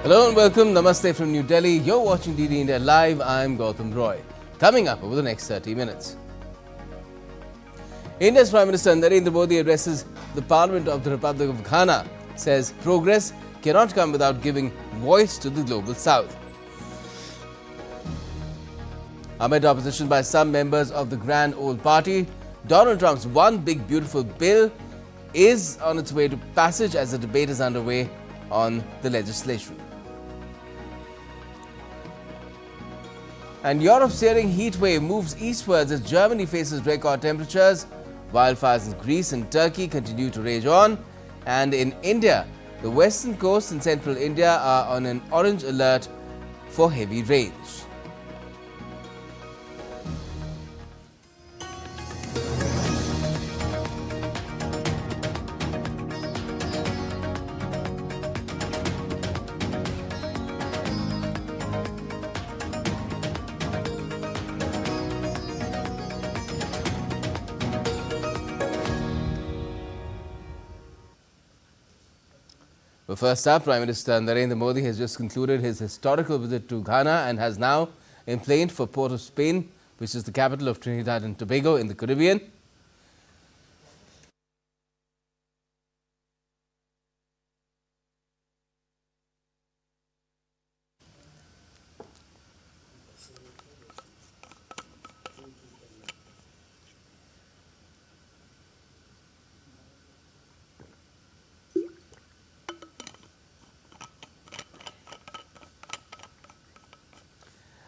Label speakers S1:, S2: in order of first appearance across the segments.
S1: Hello and welcome. Namaste from New Delhi. You're watching DD India Live. I'm Gautam Roy. Coming up over the next 30 minutes. India's Prime Minister Narendra Modi addresses the Parliament of the Republic of Ghana, says progress cannot come without giving voice to the Global South. Amid opposition by some members of the Grand Old Party, Donald Trump's One Big Beautiful Bill is on its way to passage as the debate is underway on the legislation. And Europe's searing heat wave moves eastwards as Germany faces record temperatures. Wildfires in Greece and Turkey continue to rage on. And in India, the western coast and central India are on an orange alert for heavy rains. But first up, Prime Minister Narendra Modi has just concluded his historical visit to Ghana and has now emplaned for Port of Spain, which is the capital of Trinidad and Tobago in the Caribbean.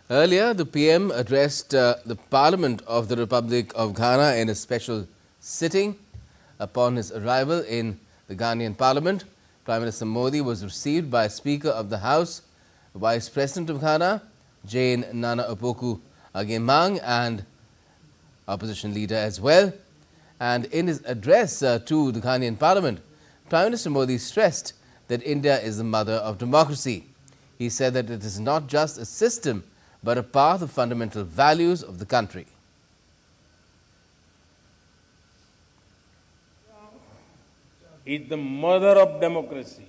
S1: Earlier, the PM addressed the Parliament of the Republic of Ghana in a special sitting. Upon his arrival in the Ghanaian Parliament, Prime Minister Modi was received by Speaker of the House, Vice President of Ghana, Jane Nana Opoku Agemang, and opposition leader as well. And in his address to the Ghanaian Parliament, Prime Minister Modi stressed that India is the mother of democracy. He said that it is not just a system, but a part of fundamental values of the country.
S2: It's the mother of democracy.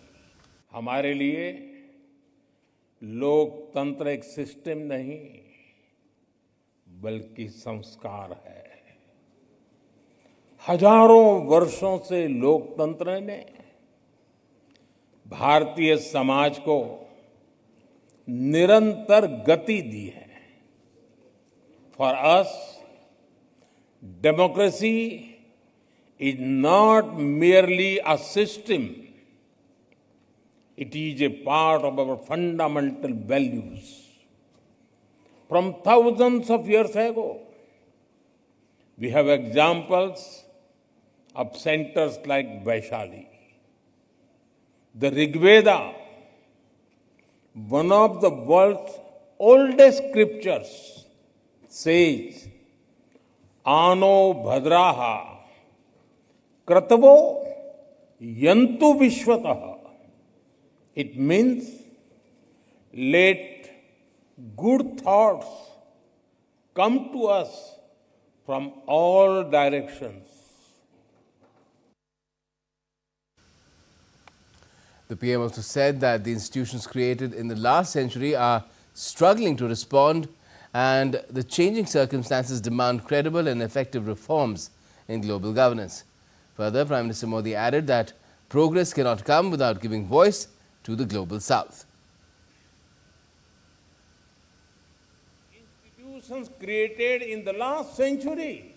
S2: हमारे लिए लोकतंत्र एक system नहीं बल्कि संस्कार है। हजारों वर्षों से लोकतंत्र ने भारतीय समाज को निरंतर गति दी है। For us democracy is not merely a system, it is a part of our fundamental values. From thousands of years ago, we have examples of centers like Vaishali. The Rig Veda, one of the world's oldest scriptures, says, Ano bhadraha kratavo yantu vishwataha. It means, let good thoughts come to us from all directions.
S1: The PM also said that the institutions created in the last century are struggling to respond and the changing circumstances demand credible and effective reforms in global governance. Further, Prime Minister Modi added that progress cannot come without giving voice to the Global South.
S2: Institutions created in the last century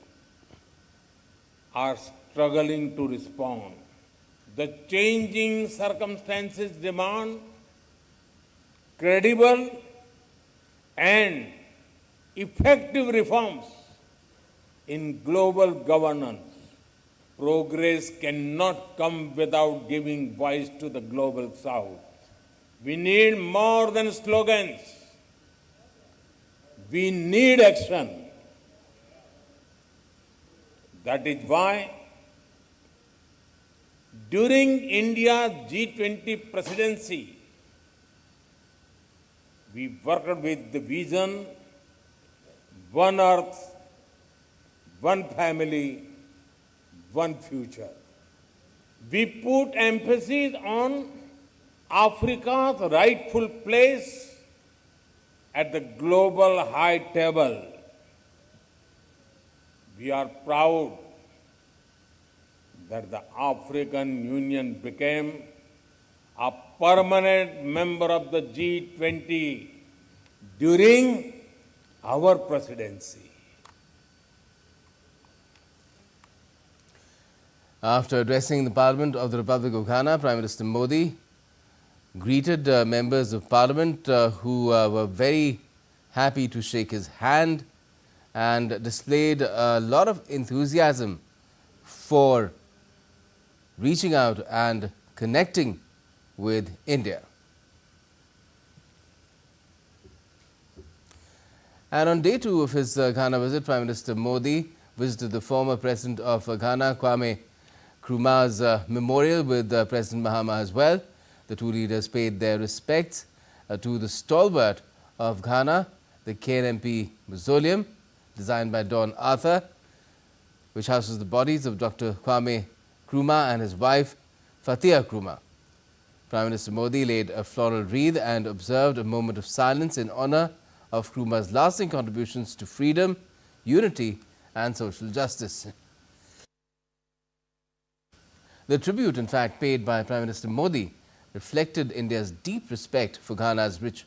S2: are struggling to respond. The changing circumstances demand credible and effective reforms in global governance. Progress cannot come without giving voice to the Global South. We need more than slogans. We need action. That is why during India's G20 presidency, we worked with the vision, one earth, one family, one future. We put emphasis on Africa's rightful place at the global high table. We are proud that the African Union became a permanent member of the G20 during our presidency.
S1: After addressing the Parliament of the Republic of Ghana, Prime Minister Modi greeted members of Parliament who were very happy to shake his hand and displayed a lot of enthusiasm for reaching out and connecting with India. And on day 2 of his Ghana visit, Prime Minister Modi visited the former President of Ghana, Kwame Nkrumah's memorial with President Mahama as well. The two leaders paid their respects to the stalwart of Ghana, the KMP Mausoleum, designed by Don Arthur, which houses the bodies of Dr. Kwame Nkrumah and his wife, Fatia Nkrumah. Prime Minister Modi laid a floral wreath and observed a moment of silence in honor of Nkrumah's lasting contributions to freedom, unity and social justice. The tribute, in fact, paid by Prime Minister Modi reflected India's deep respect for Ghana's rich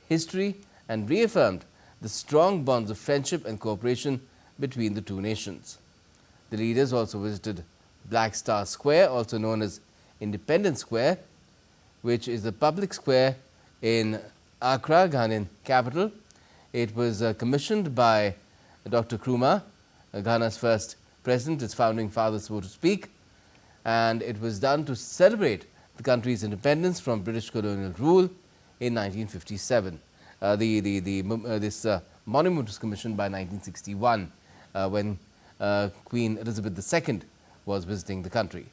S1: history and reaffirmed the strong bonds of friendship and cooperation between the two nations. The leaders also visited Black Star Square, also known as Independence Square, which is the public square in Accra, Ghanaian capital. It was commissioned by Dr. Nkrumah, Ghana's first president, its founding father, so to speak, and it was done to celebrate the country's independence from British colonial rule in 1957. This monument was commissioned by 1961 when Queen Elizabeth II was visiting the country.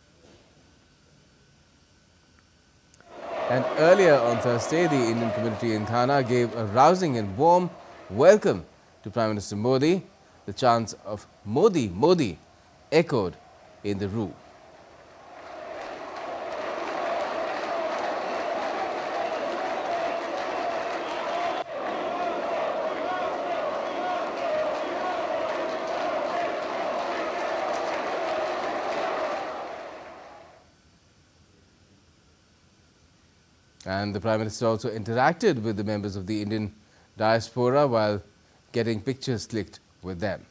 S1: And earlier on Thursday, the Indian community in Ghana gave a rousing and warm welcome to Prime Minister Modi. The chants of Modi, Modi echoed in the room. And the Prime Minister also interacted with the members of the Indian diaspora while getting pictures clicked with them.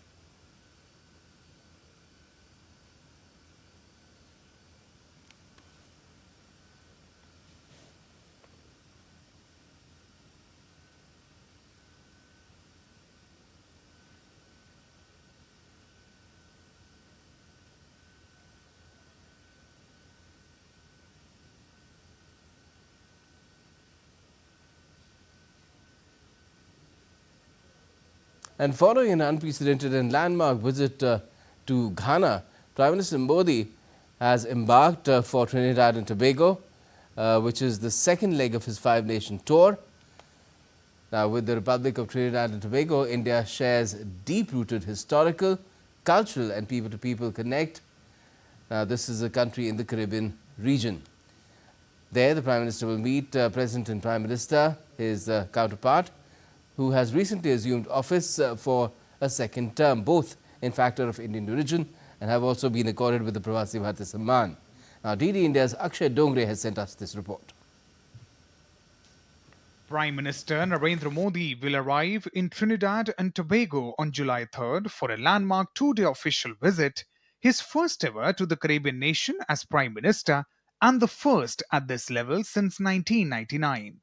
S1: And following an unprecedented and landmark visit to Ghana, Prime Minister Modi has embarked for Trinidad and Tobago, which is the second leg of his five-nation tour. Now, with the Republic of Trinidad and Tobago, India shares deep-rooted historical, cultural and people-to-people connect. Now, this is a country in the Caribbean region. There, the Prime Minister will meet President and Prime Minister, his counterpart, who has recently assumed office for a second term. Both, in fact, are of Indian origin and have also been accorded with the Prasar Bharati Samman. Now, DD India's Akshay Dongre has sent us this report.
S3: Prime Minister Narendra Modi will arrive in Trinidad and Tobago on July 3rd for a landmark two-day official visit, his first ever to the Caribbean nation as Prime Minister and the first at this level since 1999.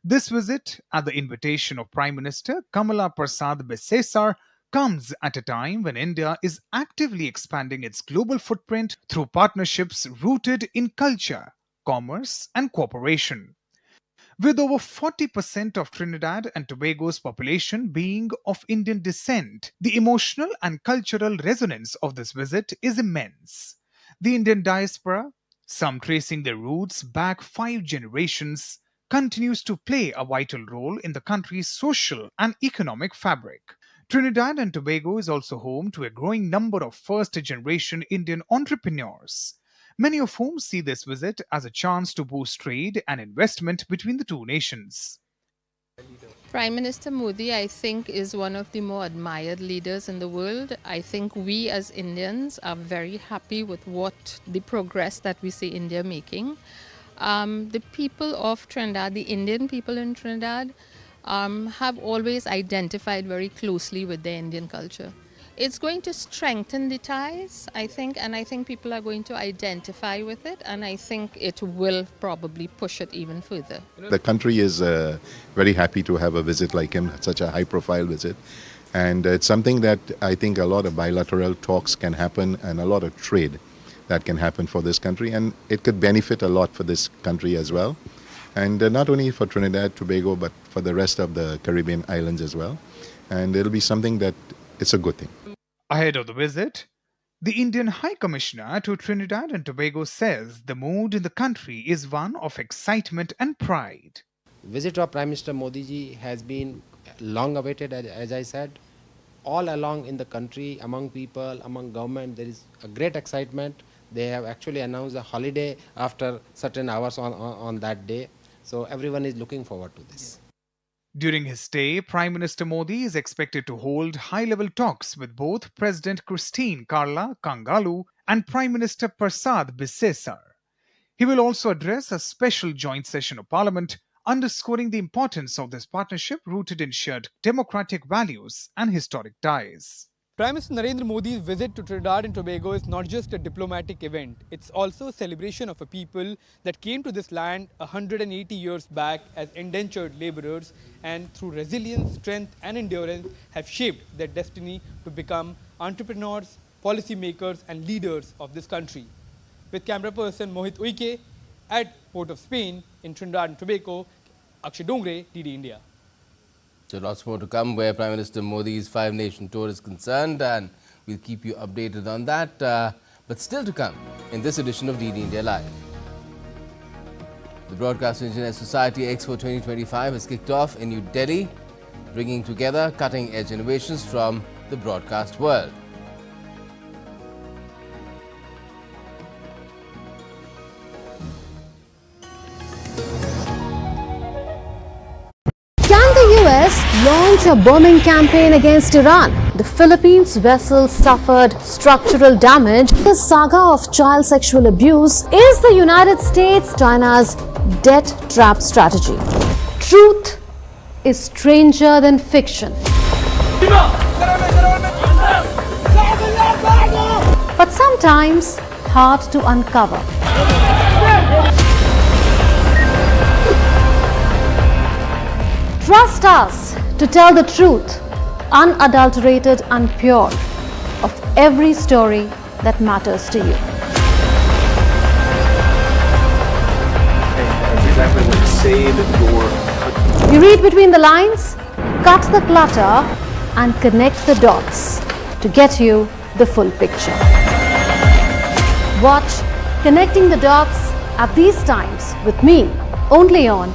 S3: This visit, at the invitation of Prime Minister Kamala Prasad Bharati, comes at a time when India is actively expanding its global footprint through partnerships rooted in culture, commerce and cooperation. With over 40% of Trinidad and Tobago's population being of Indian descent, the emotional and cultural resonance of this visit is immense. The Indian diaspora, some tracing their roots back 5 generations, continues to play a vital role in the country's social and economic fabric. Trinidad and Tobago is also home to a growing number of first-generation Indian entrepreneurs. many of whom see this visit as a chance to boost trade and investment between the two nations.
S4: Prime Minister Modi, I think, is one of the more admired leaders in the world. I think we as Indians are very happy with the progress that we see India making. The people of Trinidad, the Indian people in Trinidad, have always identified very closely with their Indian culture. It's going to strengthen the ties, I think, and I think people are going to identify with it, and I think it will probably push it even further.
S5: The country is very happy to have a visit like him, such a high-profile visit. And it's something that I think a lot of bilateral talks can happen and a lot of trade that can happen for this country. And it could benefit a lot for this country as well. And not only for Trinidad, Tobago, but for the rest of the Caribbean islands as well. And it'll be something that it's a good thing.
S3: Ahead of the visit, the Indian High Commissioner to Trinidad and Tobago says the mood in the country is one of excitement and pride.
S6: Visit of Prime Minister Modi ji has been long awaited, as I said. All along in the country, among people, among government, there is a great excitement. They have actually announced a holiday after certain hours on that day. So everyone is looking forward to this.
S3: During his stay, Prime Minister Modi is expected to hold high-level talks with both President Christine Carla Kangalu and Prime Minister Prasad Bharati. He will also address a special joint session of Parliament, underscoring the importance of this partnership rooted in shared democratic values and historic ties.
S7: Prime Minister Narendra Modi's visit to Trinidad and Tobago is not just a diplomatic event, it's also a celebration of a people that came to this land 180 years back as indentured laborers and through resilience, strength and endurance have shaped their destiny to become entrepreneurs, policymakers and leaders of this country. With camera person Mohit Uike at Port of Spain in Trinidad and Tobago, Akshay Dongre, DD India.
S1: So lots more to come where Prime Minister Modi's five-nation tour is concerned, and we'll keep you updated on that. But still to come in this edition of DD India Live. The Broadcast Engineers Society Expo 2025 has kicked off in New Delhi, bringing together cutting-edge innovations from the broadcast world.
S8: Can the US launch a bombing campaign against Iran? The Philippines vessel suffered structural damage. The saga of child sexual abuse is the United States China's debt trap strategy. Truth is stranger than fiction. But sometimes hard to uncover. Trust us to tell the truth, unadulterated and pure, of every story that matters to you.
S9: Every time they would save your...
S8: You read between the lines, cut the clutter, and connect the dots to get you the full picture. Watch Connecting the Dots at these times with me, only on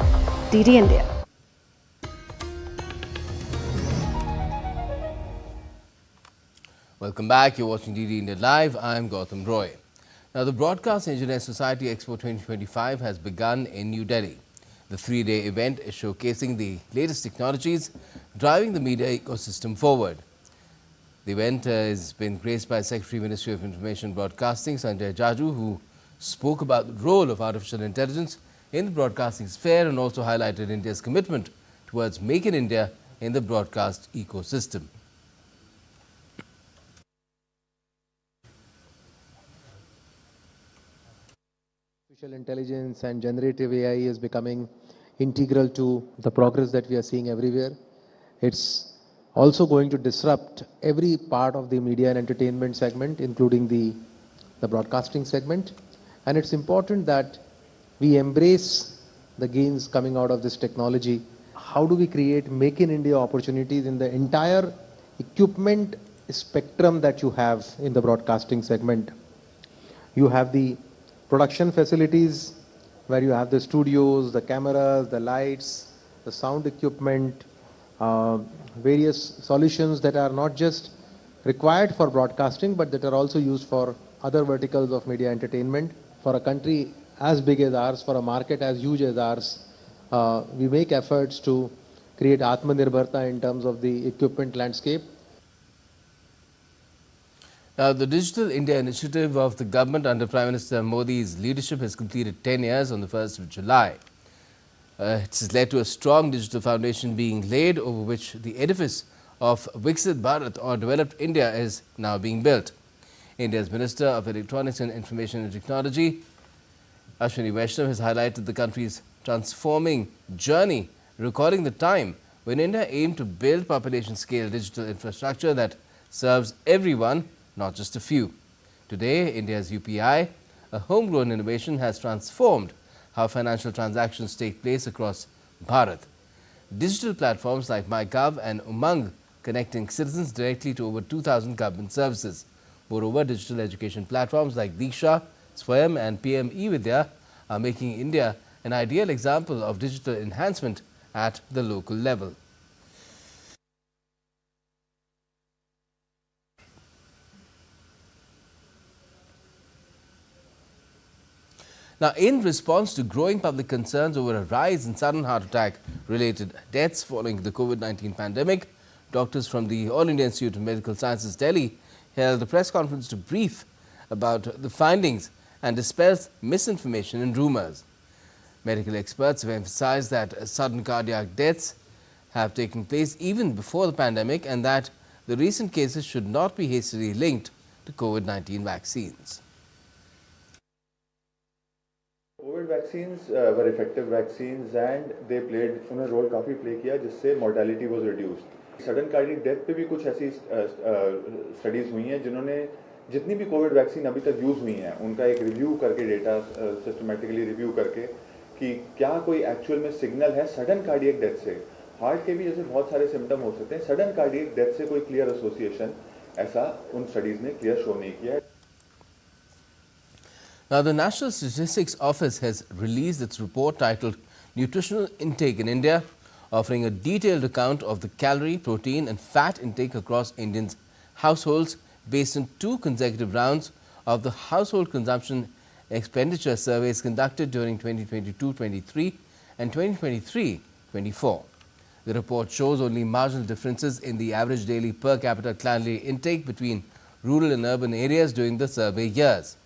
S8: DD India.
S1: Welcome back. You're watching DD India Live. I'm Gautam Roy. Now, the Broadcast Engineers Society Expo 2025 has begun in New Delhi. The three-day event is showcasing the latest technologies driving the media ecosystem forward. The event has been graced by Secretary Ministry of Information and Broadcasting, Sanjay Jaju, who spoke about the role of artificial intelligence in the broadcasting sphere and also highlighted India's commitment towards Make in India in the broadcast ecosystem.
S10: Artificial intelligence and generative AI is becoming integral to the progress that we are seeing everywhere. It's also going to disrupt every part of the media and entertainment segment, including the broadcasting segment. And it's important that we embrace the gains coming out of this technology. How do we create Make in India opportunities in the entire equipment spectrum that you have in the broadcasting segment? You have the production facilities where you have the studios, the cameras, the lights, the sound equipment, various solutions that are not just required for broadcasting but that are also used for other verticals of media entertainment. for a country as big as ours, for a market as huge as ours, we make efforts to create Atmanirbharta in terms of the equipment landscape.
S1: Now, the Digital India initiative of the government under Prime Minister Modi's leadership has completed 10 years on the 1st of July. It has led to a strong digital foundation being laid over which the edifice of Viksit Bharat or Developed India is now being built. India's Minister of Electronics and Information Technology, Ashwini Vaishnav, has highlighted the country's transforming journey, recording the time when India aimed to build population-scale digital infrastructure that serves everyone, not just a few. Today, India's UPI, a homegrown innovation, has transformed how financial transactions take place across Bharat. Digital platforms like MyGov and Umang connecting citizens directly to over 2,000 government services. Moreover, digital education platforms like Diksha, Swayam and PM eVidya are making India an ideal example of digital enhancement at the local level. Now, in response to growing public concerns over a rise in sudden heart attack related deaths following the COVID-19 pandemic, doctors from the All India Institute of Medical Sciences, Delhi, held a press conference to brief about the findings and dispel misinformation and rumours. Medical experts have emphasized that sudden cardiac deaths have taken place even before the pandemic and that the recent cases should not be hastily linked to COVID-19 vaccines.
S11: Covid vaccines were effective vaccines and they played उन्होंने role काफ़ी play किया जिससे mortality was reduced. Sudden cardiac death पे भी कुछ ऐसी studies हुई हैं जिन्होंने जितनी भी कोविड वैक्सीन अभी तक यूज़ हुई हैं उनका एक रिव्यू करके डेटा सिस्टमेटिकली रिव्यू करके कि क्या कोई एक्चुअल में सिग्नल है सडन कार्डियक डेथ से। हार्ट के भी जैसे बहुत सारे सिम्टम हो सकते हैं, सडन कार्डियक डेथ से कोई क्लियर एसोसिएशन ऐसा उन स्टडीज़ ने क्लियर शो नहीं किया है।
S1: Now, the National Statistics Office has released its report titled Nutritional Intake in India, offering a detailed account of the calorie, protein and fat intake across Indians' households based on 2 consecutive rounds of the household consumption expenditure surveys conducted during 2022-23 and 2023-24. The report shows only marginal differences in the average daily per capita calorie intake between rural and urban areas during the survey years.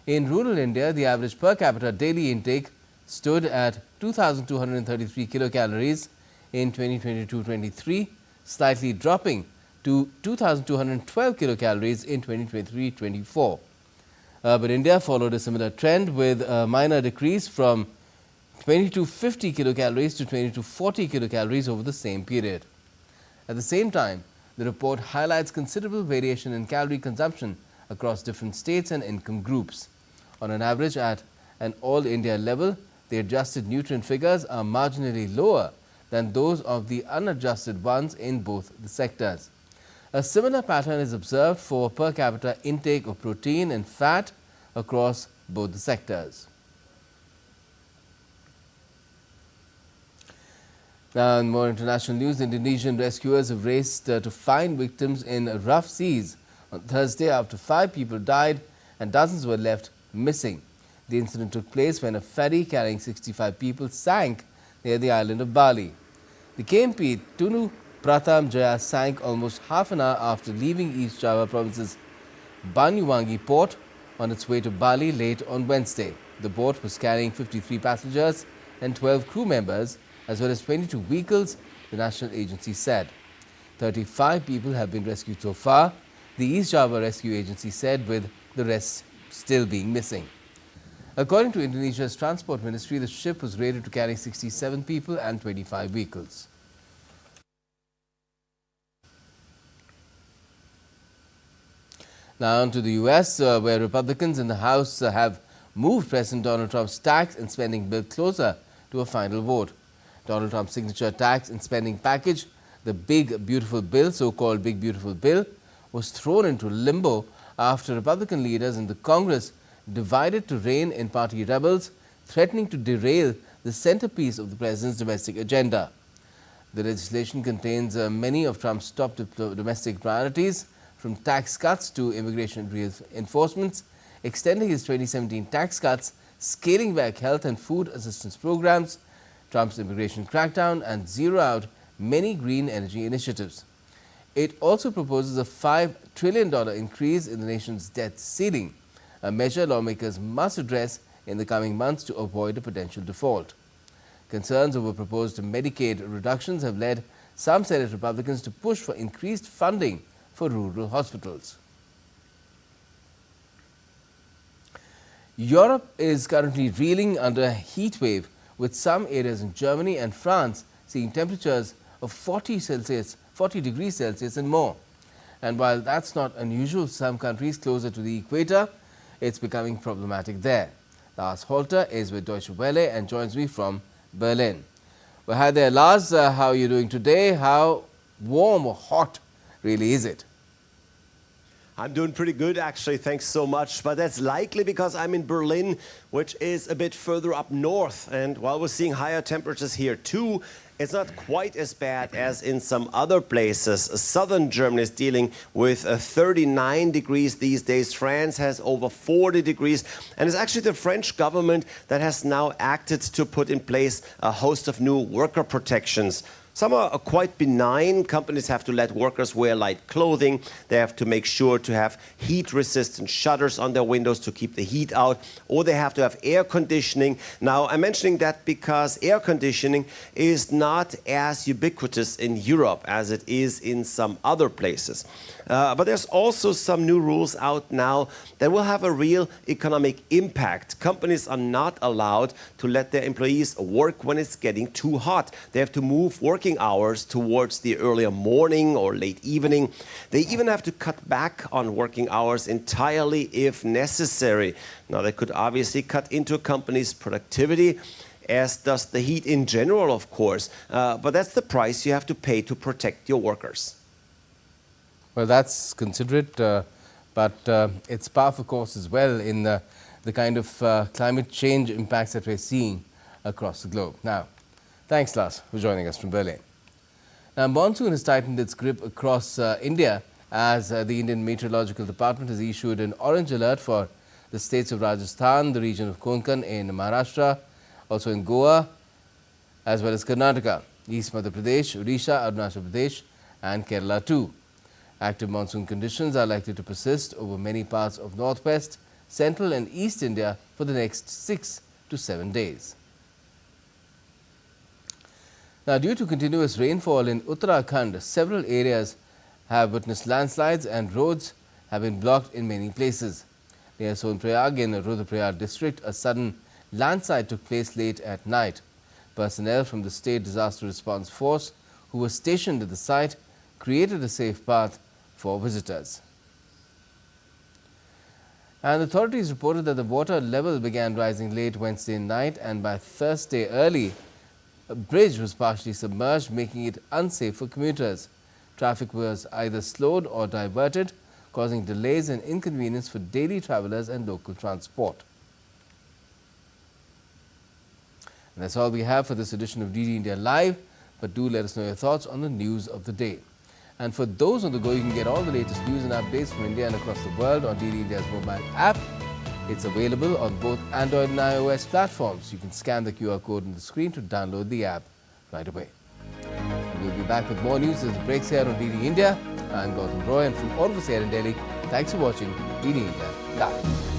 S1: In rural India, the average per capita daily intake stood at 2,233 kilocalories in 2022-23, slightly dropping to 2,212 kilocalories in 2023-24. Urban India followed a similar trend with a minor decrease from 2,250 kilocalories to 2,240 kilocalories over the same period. At the same time, the report highlights considerable variation in calorie consumption across different states and income groups. On an average, at an all-India level, the adjusted nutrient figures are marginally lower than those of the unadjusted ones in both the sectors. A similar pattern is observed for per capita intake of protein and fat across both the sectors. Now, in more international news, Indonesian rescuers have raced to find victims in rough seas on Thursday after 5 people died and dozens were left missing. The incident took place when a ferry carrying 65 people sank near the island of Bali. The KMP Tunu Pratham Jaya sank almost half an hour after leaving East Java province's Banyuwangi port on its way to Bali late on Wednesday. The boat was carrying 53 passengers and 12 crew members as well as 22 vehicles, the national agency said. 35 people have been rescued so far, the East Java Rescue Agency said, with the rest still being missing. According to Indonesia's Transport Ministry, the ship was rated to carry 67 people and 25 vehicles. Now on to the US, where Republicans in the House have moved President Donald Trump's tax and spending bill closer to a final vote. Donald Trump's signature tax and spending package, the Big Beautiful Bill, so-called Big Beautiful Bill, was thrown into limbo after Republican leaders in the Congress divided to rein in party rebels, threatening to derail the centerpiece of the president's domestic agenda. The legislation contains many of Trump's top domestic priorities, from tax cuts to immigration enforcement. extending his 2017 tax cuts, scaling back health and food assistance programs, Trump's immigration crackdown, and zero out many green energy initiatives. It also proposes a $5 trillion increase in the nation's debt ceiling, a measure lawmakers must address in the coming months to avoid a potential default. Concerns over proposed Medicaid reductions have led some Senate Republicans to push for increased funding for rural hospitals. Europe is currently reeling under a heat wave, with some areas in Germany and France seeing temperatures of 40 degrees Celsius and more. And while that's not unusual for some countries closer to the equator, it's becoming problematic there. Lars Holter is with Deutsche Welle and joins me from Berlin. Well, hi there, Lars. How are you doing today? How warm or hot really is it?
S12: I'm doing pretty good, actually. Thanks so much. But that's likely because I'm in Berlin, which is a bit further up north. And while we're seeing higher temperatures here too, it's not quite as bad as in some other places. Southern Germany is dealing with 39 degrees these days. France has over 40 degrees. And it's actually the French government that has now acted to put in place a host of new worker protections. Some are quite benign. Companies have to let workers wear light clothing. They have to make sure to have heat-resistant shutters on their windows to keep the heat out, or they have to have air conditioning. Now, I'm mentioning that because air conditioning is not as ubiquitous in Europe as it is in some other places. But there's also some new rules out now that will have a real economic impact. Companies are not allowed to let their employees work when it's getting too hot. They have to move working hours towards the earlier morning or late evening. They even have to cut back on working hours entirely if necessary. Now, they could obviously cut into a company's productivity, as does the heat in general, of course. But that's the price you have to pay to protect your workers.
S1: Well, that's considerate, but it's par for course as well in the kind of climate change impacts that we're seeing across the globe. Now, thanks, Lars, for joining us from Berlin. Now, monsoon has tightened its grip across India as the Indian Meteorological Department has issued an orange alert for the states of Rajasthan, the region of Konkan in Maharashtra, also in Goa, as well as Karnataka, East Madhya Pradesh, Odisha, Arunachal Pradesh, and Kerala too. Active monsoon conditions are likely to persist over many parts of northwest, central and east India for the next 6 to 7 days. Now, due to continuous rainfall in Uttarakhand, several areas have witnessed landslides and roads have been blocked in many places. Near Sonprayag in Rudraprayag district, a sudden landslide took place late at night. Personnel from the State Disaster Response Force who were stationed at the site created a safe path for visitors. And authorities reported that the water level began rising late Wednesday night, and by Thursday early, a bridge was partially submerged, making it unsafe for commuters. Traffic was either slowed or diverted, causing delays and inconvenience for daily travelers and local transport. And that's all we have for this edition of DD India Live, but do let us know your thoughts on the news of the day. And for those on the go, you can get all the latest news and updates from India and across the world on DD India's mobile app. It's available on both Android and iOS platforms. You can scan the QR code on the screen to download the app right away. And we'll be back with more news as it breaks here on DD India. I'm Gautam Roy, and from all of us here in Delhi, thanks for watching DD India Live.